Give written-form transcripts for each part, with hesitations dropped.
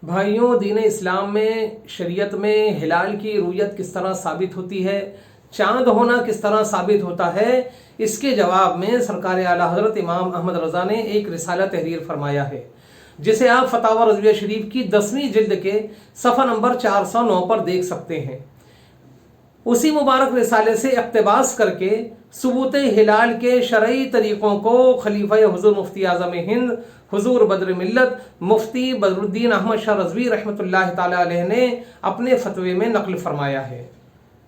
भाइयों, दीन इस्लाम में, शरीयत में हिलाल की रुयत किस तरह साबित होती है, चाँद होना किस तरह साबित होता है, इसके जवाब में सरकार आला हज़रत इमाम अहमद रज़ा ने एक रिसाला तहरीर फरमाया है, जिसे आप फतावा रज़विया शरीफ की 10वीं जिल्द के सफ़ा नंबर 409 पर देख सकते हैं। उसी मुबारक रिसाले से इक़्तिबास करके सबूत हिलाल के शरई तरीक़ों को खलीफा हुज़ूर मुफ्ती आज़म हिंद हुज़ूर बद्र मिल्लत मुफ्ती बदरुद्दीन अहमद शाह रज़वी रहमतुल्लाह ताला अलैह ने अपने फतवे में नक़ल फरमाया है।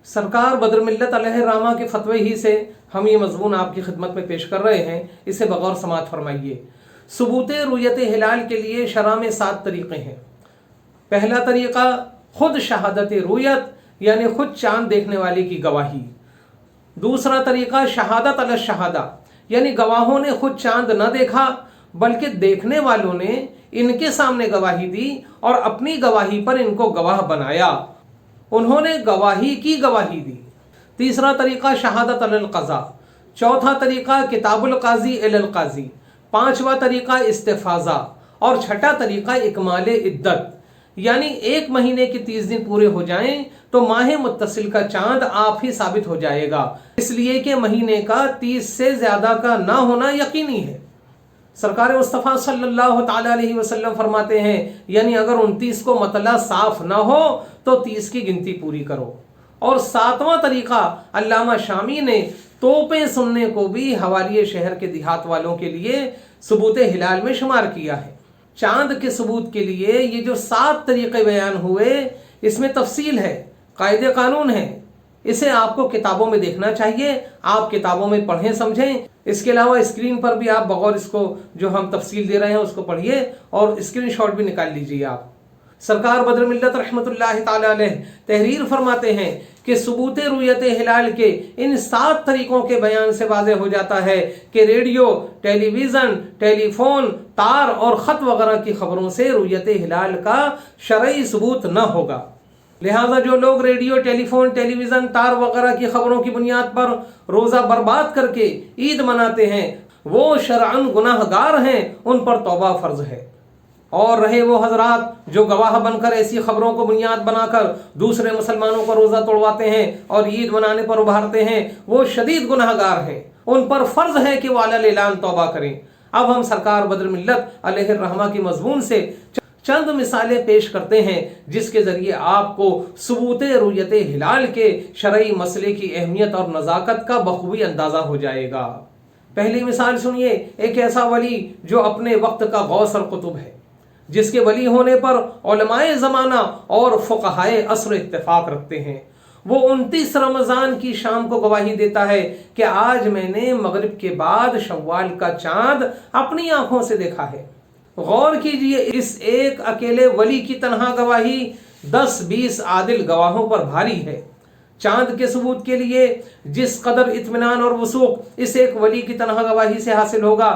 सरकार बद्र मिल्लत अलैहिर्रहमा के फतवे ही से हम ये मज़मून आपकी खिदमत में पेश कर रहे हैं, इसे बगौर समात फरमाइए। सबूत रुयत हिलाल के लिए शरअ में 7 तरीक़े हैं। पहला तरीक़ा खुद शहादत रुयत, यानी खुद चाँद देखने वाले की गवाही। दूसरा तरीक़ा शहादत अल शहादा, यानी गवाहों ने खुद चाँद न देखा बल्कि देखने वालों ने इनके सामने गवाही दी और अपनी गवाही पर इनको गवाह बनाया, उन्होंने गवाही की गवाही दी। तीसरा तरीक़ा शहादत अल क़ज़ा। चौथा तरीक़ा किताबुल क़ाज़ी अल क़ाज़ी। पाँचवा तरीक़ा इस्तिफ़ाज़ा और छठा तरीक़ा इकमाल इद्दत, यानी 1 महीने के 30 दिन पूरे हो जाएं तो माह मुत्तसिल का चाँद आप ही साबित हो जाएगा, इसलिए कि महीने का 30 से ज़्यादा का ना होना यकीनी है। सरकार मुस्तफ़ा सल्लल्लाहु ताला अलैहि वसल्लम फरमाते हैं, यानी अगर 29 को मतला साफ ना हो तो 30 की गिनती पूरी करो। और 7वां तरीक़ा अल्लामा शामी ने तोपें सुनने को भी हवालिये शहर के देहात वालों के लिए सबूत हिलाल में शुमार किया है। चाँद के सबूत के लिए ये जो 7 तरीक़े बयान हुए, इसमें तफसील है, कायदे कानून है। इसे आपको किताबों में देखना चाहिए, आप किताबों में पढ़ें समझें। इसके अलावा स्क्रीन पर भी आप बगौर इसको जो हम तफसील दे रहे हैं उसको पढ़िए और स्क्रीनशॉट भी निकाल लीजिए आप। सरकार बद्र मिल्लत रहमतुल्लाह ताला अलैह तहरीर फरमाते हैं कि सबूत रुयत हिलाल के इन 7 तरीक़ों के बयान से वाज़ेह हो जाता है कि रेडियो, टेलीविज़न, टेलीफोन, तार और ख़त वगैरह की खबरों से रुयत हिलाल का शरई सबूत न होगा। लिहाजा जो लोग रेडियो, टेलीफोन, टेलीविज़न, तार वगैरह की खबरों की बुनियाद पर रोज़ा बर्बाद करके ईद मनाते हैं, वो शरअन गुनाहगार हैं, उन पर तौबा फ़र्ज है। और रहे वो हजरात जो गवाह बनकर ऐसी खबरों को बुनियाद बनाकर दूसरे मुसलमानों का रोज़ा तोड़वाते हैं और ईद मनाने पर उभारते हैं, वो शदीद गुनाहगार हैं, उन पर फ़र्ज है कि वो अलल ऐलान तौबा करें। अब हम सरकार बद्र मिल्लत अलैहिर्रहमा के मज़मून से चंद मिसालें पेश करते हैं, जिसके ज़रिए आपको सबूत रुयत हिलाल के शरई मसले की अहमियत और नज़ाकत का बखूबी अंदाज़ा हो जाएगा। पहली मिसाल सुनिए, एक ऐसा वली जो अपने वक्त का गौस और कुतुब है, जिसके वली होने पर उलमाए ज़माना और फ़ुक़हाए असर इत्तिफ़ाक़ रखते हैं। वो 29 रमज़ान की शाम को गवाही देता है कि आज मैंने मगरिब के बाद शव्वाल का चाँद अपनी आँखों से देखा है। गौर कीजिए, इस एक अकेले वली की तन्हा गवाही 10-20 आदिल गवाहों पर भारी है। चाँद के सबूत के लिए जिस कदर इत्मीनान और वसूख इस एक वली की तन्हा गवाही से हासिल होगा,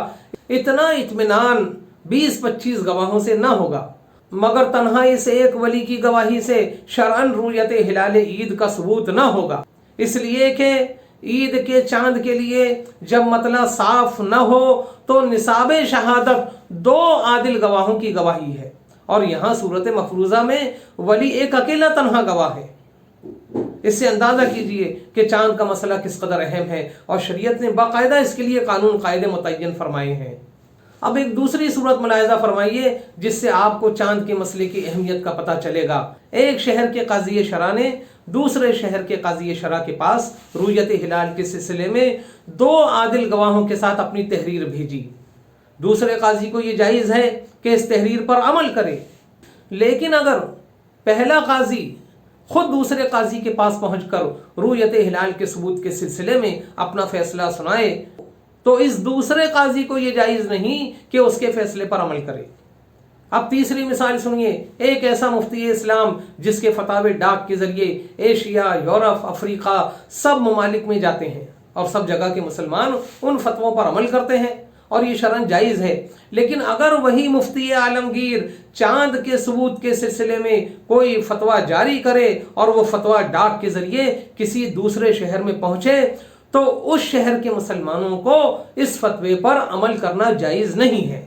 इतना इत्मीनान 20-25 गवाहों से ना होगा। मगर तन्हा इस एक वली की गवाही से शरअन रुयत हिलाल ईद का सबूत ना होगा, इसलिए कि ईद के चाँद के लिए जब मतला साफ न हो तो निसाब शहादत 2 आदिल गवाहों की गवाही है, और यहाँ सूरत मफरूज़ा में वली एक अकेला तन्हा गवाह है। इससे अंदाज़ा कीजिए कि चाँद का मसला किस कदर अहम है, और शरीयत ने बाकायदा इसके लिए कानून कायदे मुतय्यन फरमाए हैं। अब एक दूसरी सूरत मुलाहिज़ा फरमाइए, जिससे आपको चाँद के मसले की अहमियत का पता चलेगा। एक शहर के काज़ी शरा ने दूसरे शहर के काज़ी शरा के पास रुयत हिलाल के सिलसिले में 2 आदिल गवाहों के साथ अपनी तहरीर भेजी। दूसरे काज़ी को ये जायज़ है कि इस तहरीर पर अमल करे, लेकिन अगर पहला काज़ी खुद दूसरे काज़ी के पास पहुंचकर रुयत हिलाल के सबूत के सिलसिले में अपना फैसला सुनाए, तो इस दूसरे काज़ी को ये जायज़ नहीं कि उसके फैसले पर अमल करे। अब तीसरी मिसाल सुनिए, एक ऐसा मुफ्ती इस्लाम जिसके फतावे डाक के ज़रिए एशिया, यूरोप, अफ्रीका सब ममालिक में जाते हैं और सब जगह के मुसलमान उन फतवों पर अमल करते हैं, और ये शरअन जायज़ है। लेकिन अगर वही मुफ्ती आलमगीर चाँद के सबूत के सिलसिले में कोई फतवा जारी करे और वो फतवा डाक के ज़रिए किसी दूसरे शहर में पहुँचे, तो उस शहर के मुसलमानों को इस फतवे पर अमल करना जायज़ नहीं है।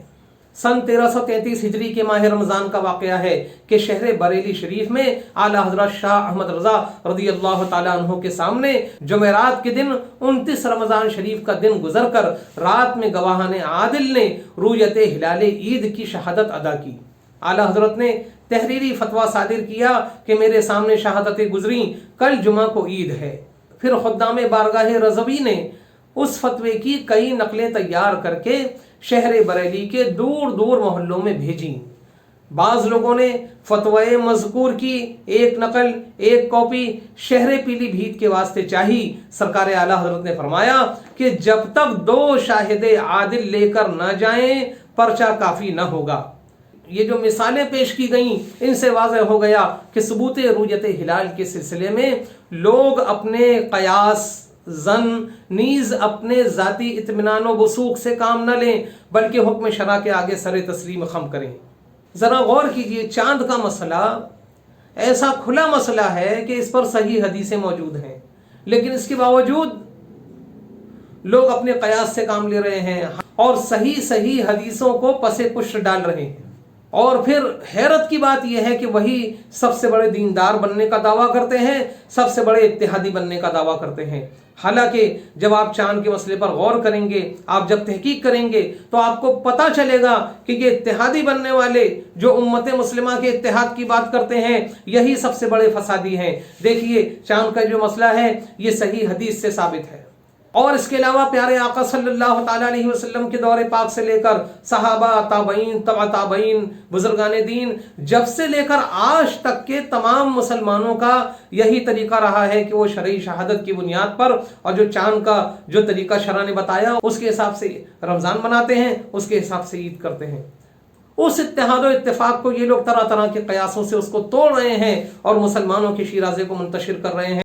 सन 1333 हिजरी के माह रमज़ान का वाक़या है कि शहर बरेली शरीफ में आला हज़रत शाह अहमद रज़ा रज़ी अल्लाह ताला अन्हु के सामने जुमेरात के दिन 29 रमज़ान शरीफ का दिन गुजर कर रात में गवाहान आदिल ने रुयत हिलाल ईद की शहादत अदा की। आला हज़रत ने तहरीरी फतवा सादिर किया कि मेरे सामने शहादतें गुजरी, कल जुमा को ईद है। फिर खुद्दाम बारगाह रज़वी ने उस फतवे की कई नकलें तैयार करके शहर बरेली के दूर दूर मोहल्लों में भेजी। बाज़ लोगों ने फतवे मज़कूर की एक नकल, एक कॉपी शहर पीलीभीत के वास्ते चाही। सरकार आला हज़रत ने फरमाया कि जब तक 2 शाहिद आदिल लेकर न जाएं पर्चा काफ़ी न होगा। ये जो मिसालें पेश की गईं, इनसे वाज़ेह हो गया कि सबूत रुयत हिलाल के सिलसिले में लोग अपने कयास जन नीज अपने ज़ाती इत्मीनान व वसूख से काम न लें, बल्कि हुक्म शरा के आगे सर तस्लीम खम करें। ज़रा गौर कीजिए, चांद का मसला ऐसा खुला मसला है कि इस पर सही हदीसें मौजूद हैं, लेकिन इसके बावजूद लोग अपने कयास से काम ले रहे हैं और सही हदीसों को पसे पुष्ट डाल रहे हैं। और फिर हैरत की बात यह है कि वही सबसे बड़े दीनदार बनने का दावा करते हैं, सबसे बड़े इत्तेहादी बनने का दावा करते हैं। हालांकि जब आप चांद के मसले पर गौर करेंगे, आप जब तहकीक करेंगे, तो आपको पता चलेगा कि ये इत्तेहादी बनने वाले जो उम्मत मुस्लिमा के इत्तेहाद की बात करते हैं, यही सबसे बड़े फसादी हैं। देखिए, चांद का जो मसला है ये सही हदीस से साबित है। और इसके अलावा प्यारे आका सल्लल्लाहु ताला अलैहि वसल्लम के दौरे पाक से लेकर सहाबा, ताबईन, तबा ताबईन, बुजुर्गान दीन, जब से लेकर आज तक के तमाम मुसलमानों का यही तरीका रहा है कि वो शरई शहादत की बुनियाद पर और जो चांद का जो तरीका शरा ने बताया उसके हिसाब से रमज़ान मनाते हैं, उसके हिसाब से ईद करते हैं। उस इत्तेहाद और इत्तेफाक को ये लोग तरह तरह के कयासों से उसको तोड़ रहे हैं और मुसलमानों के शिराजे को मुंतशिर कर रहे हैं।